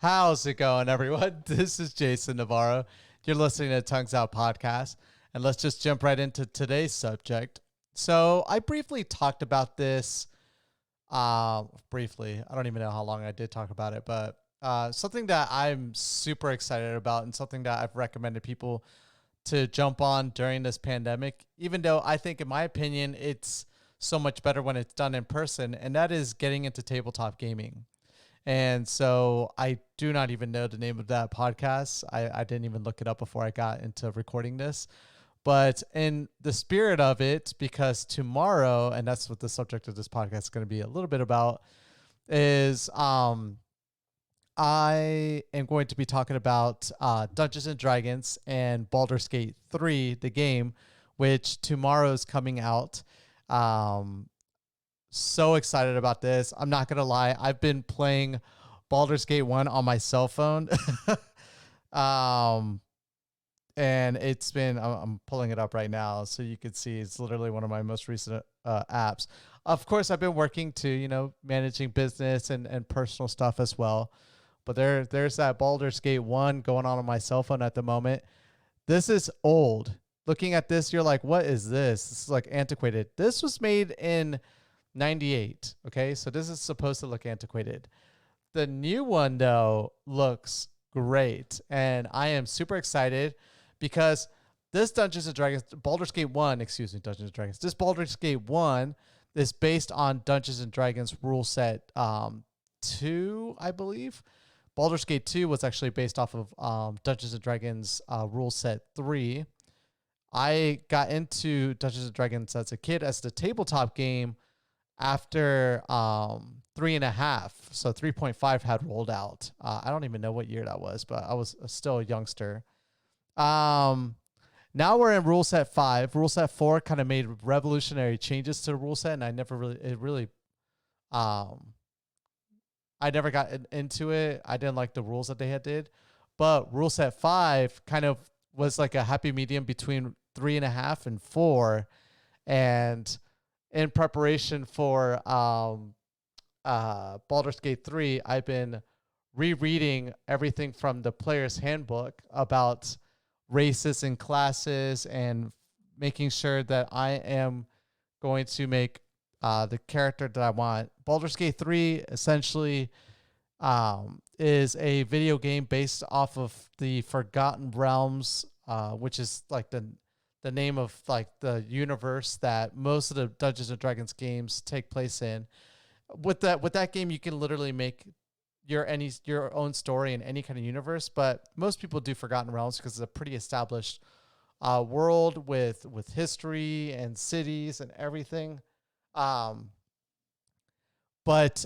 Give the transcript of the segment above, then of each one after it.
How's it going, everyone? This is Jason Navarro. You're listening to Tongues Out Podcast, and let's just jump right into today's subject. So, I briefly talked about this. Briefly, I don't even know how long I did talk about it, but something that I'm super excited about, and something that I've recommended people to jump on during this pandemic, even though I think, in my opinion, it's so much better when it's done in person, and that is getting into tabletop gaming. And so I do not even know the name of that podcast. I didn't even look it up before I got into recording this. But in the spirit of it, because tomorrow, and that's what the subject of this podcast is going to be a little bit about, is I am going to be talking about Dungeons and Dragons and Baldur's Gate 3, the game, which tomorrow is coming out. So excited about this. I'm not going to lie. I've been playing Baldur's Gate 1 on my cell phone. um, and it's been, I'm pulling it up right now so you can see it's literally one of my most recent apps. Of course, I've been working to, managing business and personal stuff as well. But there's that Baldur's Gate 1 going on my cell phone at the moment. This is old. Looking at this, you're like, what is this? This is like antiquated. This was made in 98. Okay, so this is supposed to look antiquated. The new one, though, looks great. And I am super excited because this Dungeons and Dragons, Baldur's Gate 1, Dungeons and Dragons, this Baldur's Gate 1 is based on Dungeons and Dragons rule set 2, I believe. Baldur's Gate 2 was actually based off of Dungeons and Dragons rule set 3. I got into Dungeons and Dragons as a kid as the tabletop game after 3.5. So 3.5 had rolled out. I don't even know what year that was, but I was still a youngster. Now we're in rule set 5. Rule set 4 kind of made revolutionary changes to the rule set, and I never got into it. I didn't like the rules that they had did. But rule set 5 kind of was like a happy medium between 3.5 and 4. And in preparation for Baldur's Gate 3, I've been rereading everything from the player's handbook about races and classes and making sure that I am going to make the character that I want. Baldur's Gate 3 essentially is a video game based off of the Forgotten Realms, which is like the name of like the universe that most of the Dungeons and Dragons games take place in. With that game, you can literally make your own story in any kind of universe, but most people do Forgotten Realms because it's a pretty established world with history and cities and everything. But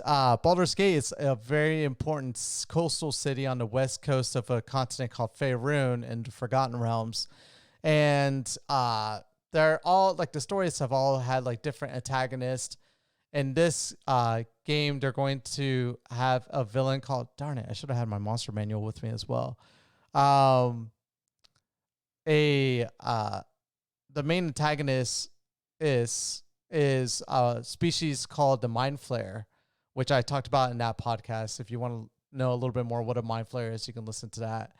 Baldur's Gate is a very important coastal city on the west coast of a continent called Faerun in the Forgotten Realms. And they're all like the stories have all had like different antagonists. In this game, they're going to have a villain called, darn it, I should have had my monster manual with me as well. The main antagonist is a species called the Mind Flayer, which I talked about in that podcast. If you want to know a little bit more what a Mind Flayer is, you can listen to that.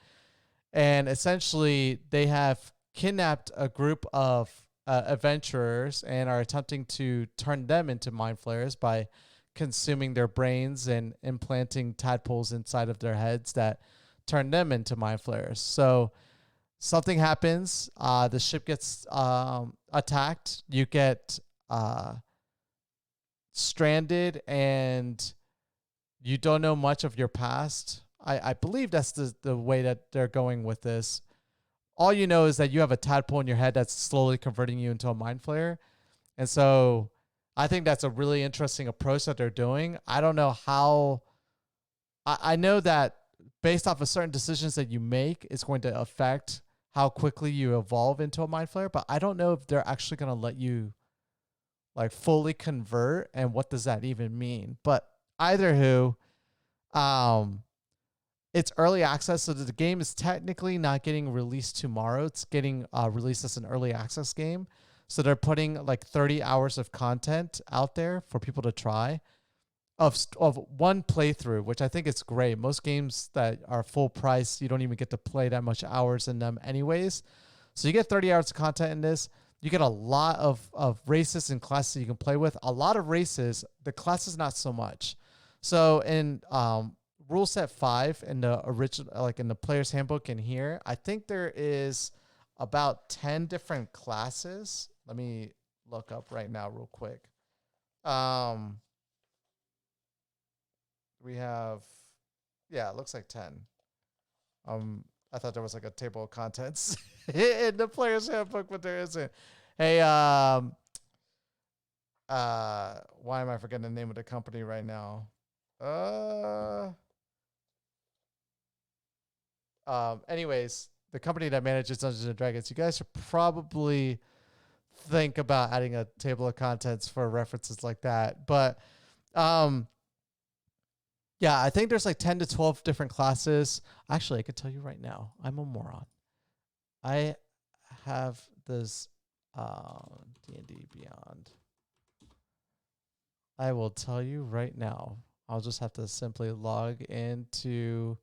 And essentially, they have kidnapped a group of adventurers and are attempting to turn them into Mind Flayers by consuming their brains and implanting tadpoles inside of their heads that turn them into Mind Flayers. So something happens. The ship gets attacked. You get stranded, and you don't know much of your past. I believe that's the way that they're going with this. All you know is that you have a tadpole in your head that's slowly converting you into a Mind Flayer. And so I think that's a really interesting approach that they're doing. I don't know how. I know that based off of certain decisions that you make, it's going to affect how quickly you evolve into a Mind Flayer. But I don't know if they're actually going to let you like fully convert, and what does that even mean? But either who, it's early access, so the game is technically not getting released tomorrow. It's getting released as an early access game. So they're putting like 30 hours of content out there for people to try. of one playthrough, which I think is great. Most games that are full price, you don't even get to play that much hours in them anyways. So you get 30 hours of content in this. You get a lot of races and classes you can play with. A lot of races, the classes not so much. So in rule set 5 in the original, like in the player's handbook in here, I think there is about 10 different classes. Let me look up right now real quick. We have, yeah, it looks like 10. I thought there was like a table of contents in the player's handbook, but there isn't. Hey, why am I forgetting the name of the company right now? Anyways, the company that manages Dungeons and Dragons, you guys should probably think about adding a table of contents for references like that. But, yeah, I think there's like 10 to 12 different classes. Actually, I could tell you right now, I'm a moron. I have this D&D Beyond. I will tell you right now. I'll just have to simply log into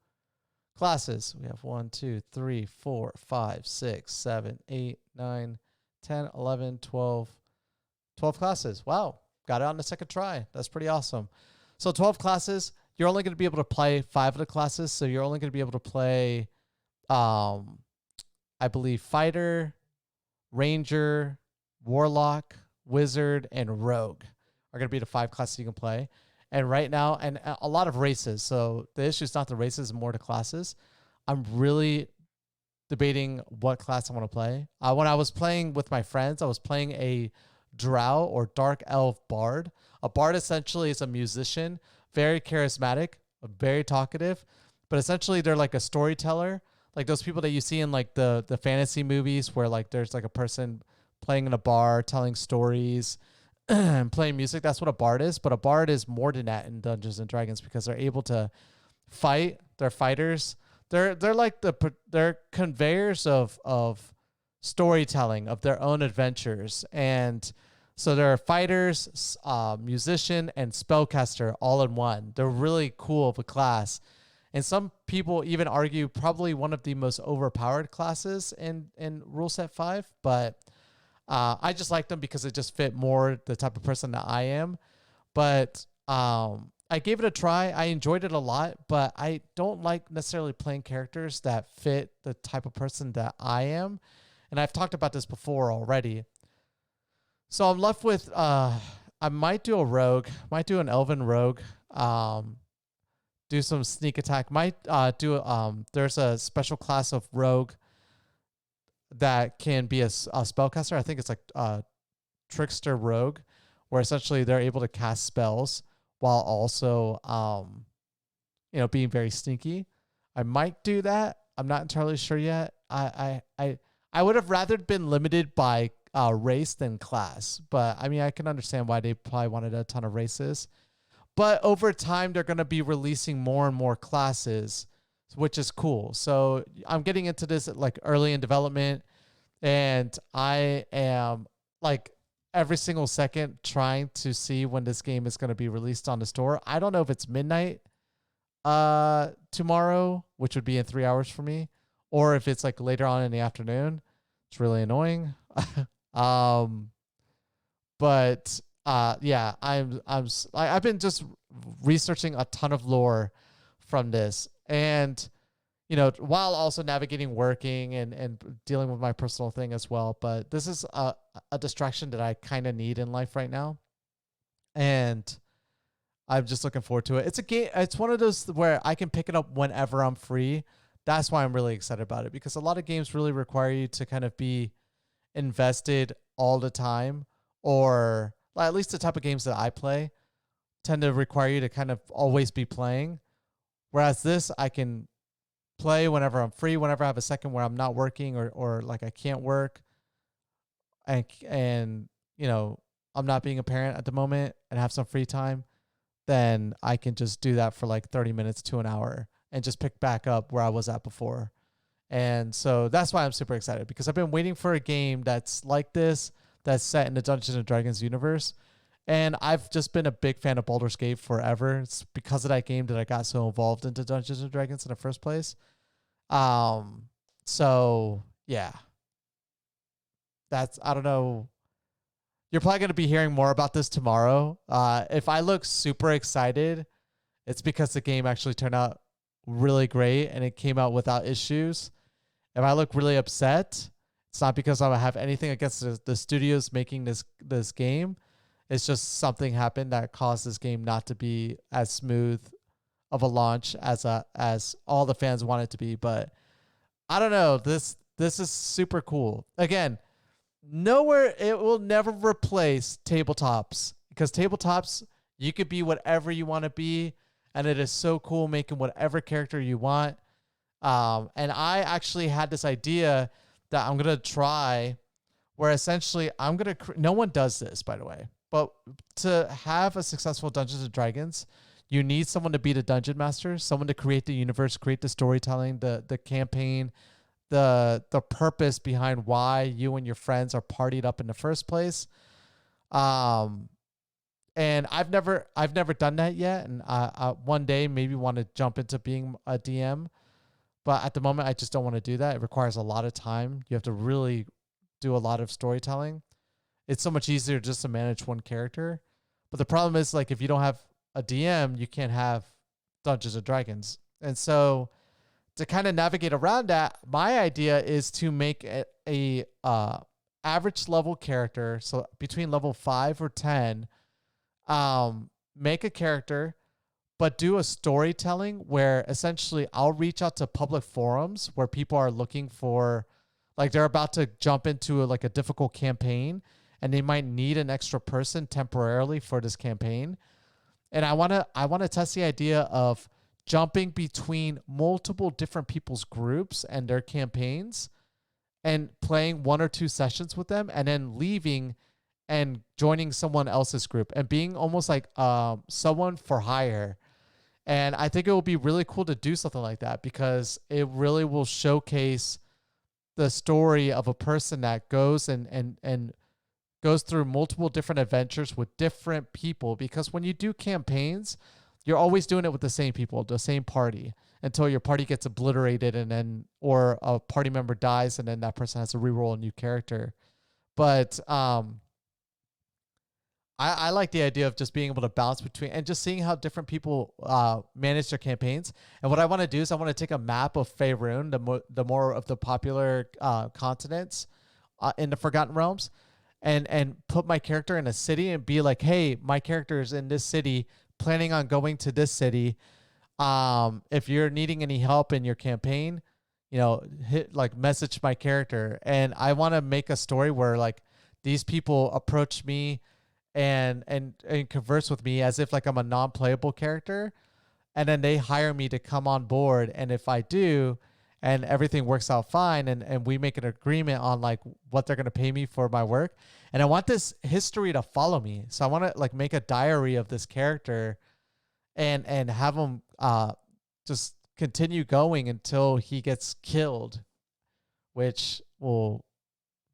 classes. We have 1, 2, 3, 4, 5, 6, 7, 8, 9, 10, 11, 12. 12 classes. Wow. Got it on the second try. That's pretty awesome. So 12 classes. You're only going to be able to play 5 of the classes. So you're only going to be able to play, I believe, Fighter, Ranger, Warlock, Wizard, and Rogue are going to be the 5 classes you can play. And right now, and a lot of races. So the issue is not the races, more the classes. I'm really debating what class I want to play. When I was playing with my friends, I was playing a Drow or Dark Elf Bard. A Bard essentially is a musician, very charismatic, very talkative, but essentially they're like a storyteller, like those people that you see in like the fantasy movies where like there's like a person playing in a bar, telling stories and playing music. That's what a bard is. But a bard is more than that in Dungeons and Dragons because they're able to fight. They're fighters. They're like they're conveyors of storytelling of their own adventures. And so they're fighters, musician, and spellcaster all in one. They're really cool of a class. And some people even argue probably one of the most overpowered classes in Rule Set 5. But I just like them because it just fit more the type of person that I am. But I gave it a try. I enjoyed it a lot, but I don't like necessarily playing characters that fit the type of person that I am. And I've talked about this before already. So I'm left with, I might do a rogue, might do an elven rogue, do some sneak attack, might there's a special class of rogue that can be a spellcaster. I think it's like trickster rogue, where essentially they're able to cast spells while also, being very sneaky. I might do that. I'm not entirely sure yet. I would have rather been limited by race than class, but I mean, I can understand why they probably wanted a ton of races. But over time, they're going to be releasing more and more classes, which is cool. So I'm getting into this like early in development, and I am like every single second trying to see when this game is going to be released on the store. I don't know if it's midnight tomorrow, which would be in 3 hours for me, or if it's like later on in the afternoon. It's really annoying. But yeah, I've been just researching a ton of lore from this, and while also navigating working and dealing with my personal thing as well. But this is a distraction that I kind of need in life right now, and I'm just looking forward to it. It's a game. It's one of those where I can pick it up whenever I'm free. That's why I'm really excited about it, because a lot of games really require you to kind of be invested all the time, or at least the type of games that I play tend to require you to kind of always be playing. Whereas this, I can play whenever I'm free, whenever I have a second where I'm not working or like I can't work, and I'm not being a parent at the moment and have some free time, then I can just do that for like 30 minutes to an hour and just pick back up where I was at before. And so that's why I'm super excited, because I've been waiting for a game that's like this, that's set in the Dungeons and Dragons universe. And I've just been a big fan of Baldur's Gate forever. It's because of that game that I got so involved into Dungeons and Dragons in the first place. Um, so yeah, that's I don't know. You're probably going to be hearing more about this tomorrow. If I look super excited, it's because the game actually turned out really great and it came out without issues. If I look really upset, it's not because I have anything against the studios making this game. It's just something happened that caused this game not to be as smooth of a launch as all the fans want it to be. But I don't know. This is super cool. Again, nowhere it will never replace tabletops because tabletops you could be whatever you want to be, and it is so cool making whatever character you want. And I actually had this idea that I'm gonna try, where essentially I'm gonna. No one does this, by the way, but to have a successful Dungeons and Dragons, you need someone to be the dungeon master, someone to create the universe, create the storytelling, the campaign, the purpose behind why you and your friends are partied up in the first place. And I've never done that yet, and I one day maybe want to jump into being a DM, but at the moment I just don't want to do that. It requires a lot of time. You have to really do a lot of storytelling. It's so much easier just to manage one character, but the problem is like if you don't have a DM, you can't have Dungeons and Dragons, and so to kind of navigate around that, my idea is to make a average level character, so between level 5 or 10, make a character, but do a storytelling where essentially I'll reach out to public forums where people are looking for, like they're about to jump into like a difficult campaign and they might need an extra person temporarily for this campaign. And I want to test the idea of jumping between multiple different people's groups and their campaigns and playing 1 or 2 sessions with them and then leaving and joining someone else's group and being almost like someone for hire. And I think it will be really cool to do something like that because it really will showcase the story of a person that goes and goes through multiple different adventures with different people. Because when you do campaigns, you're always doing it with the same people, the same party, until your party gets obliterated and then, or a party member dies and then that person has to reroll a new character. But I like the idea of just being able to bounce between and just seeing how different people manage their campaigns. And what I want to do is I want to take a map of Faerun, the more of the popular continents in the Forgotten Realms, and put my character in a city and be like, hey, my character is in this city, planning on going to this city. If you're needing any help in your campaign, message my character. And I want to make a story where like these people approach me and converse with me as if like I'm a non-playable character, and then they hire me to come on board. And if I do and everything works out fine and we make an agreement on like what they're going to pay me for my work, and I want this history to follow me, so I want to like make a diary of this character and have him just continue going until he gets killed, which will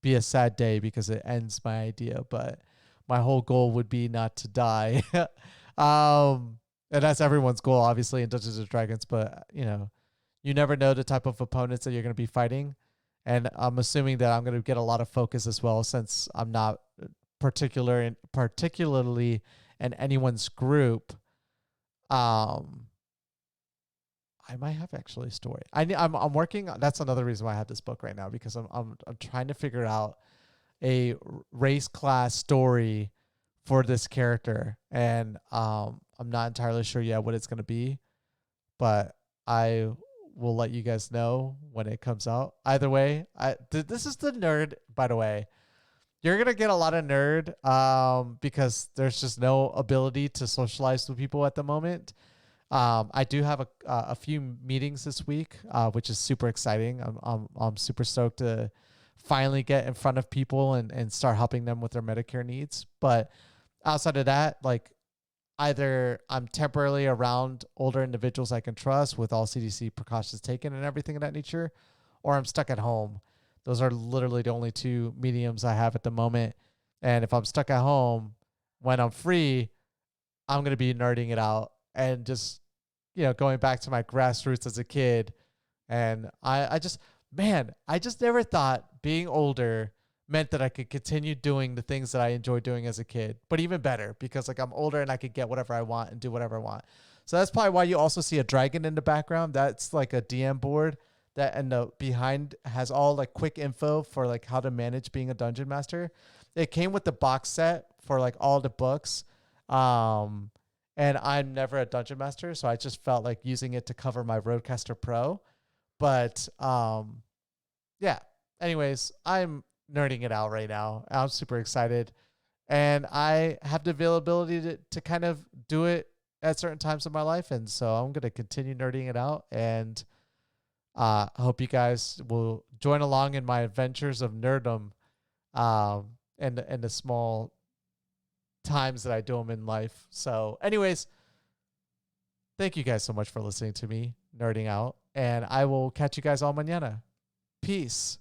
be a sad day because it ends my idea, but my whole goal would be not to die. And that's everyone's goal, obviously, in Dungeons and Dragons. But, you never know the type of opponents that you're going to be fighting. And I'm assuming that I'm going to get a lot of focus as well, since I'm not particularly in anyone's group. I might have actually a story. I'm working. That's another reason why I have this book right now, because I'm trying to figure out a race class story for this character, and I'm not entirely sure yet what it's going to be, but I will let you guys know when it comes out. Either way, this is the nerd, by the way. You're going to get a lot of nerd because there's just no ability to socialize with people at the moment. I do have a few meetings this week, which is super exciting. I'm super stoked to finally get in front of people and start helping them with their Medicare needs. But outside of that, like either I'm temporarily around older individuals I can trust with all CDC precautions taken and everything of that nature, or I'm stuck at home. Those are literally the only 2 mediums I have at the moment. And if I'm stuck at home, when I'm free, I'm going to be nerding it out and just, going back to my grassroots as a kid. And I just, man, I just never thought being older meant that I could continue doing the things that I enjoyed doing as a kid, but even better because like I'm older and I could get whatever I want and do whatever I want. So that's probably why you also see a dragon in the background. That's like a DM board that, and the behind has all like quick info for like how to manage being a dungeon master. It came with the box set for like all the books. Um, and I'm never a dungeon master, so I just felt like using it to cover my Roadcaster Pro. But yeah. Anyways, I'm nerding it out right now. I'm super excited, and I have the availability to kind of do it at certain times of my life, and so I'm gonna continue nerding it out. And I hope you guys will join along in my adventures of nerddom, and the small times that I do them in life. So, anyways, thank you guys so much for listening to me nerding out, and I will catch you guys all mañana. Peace.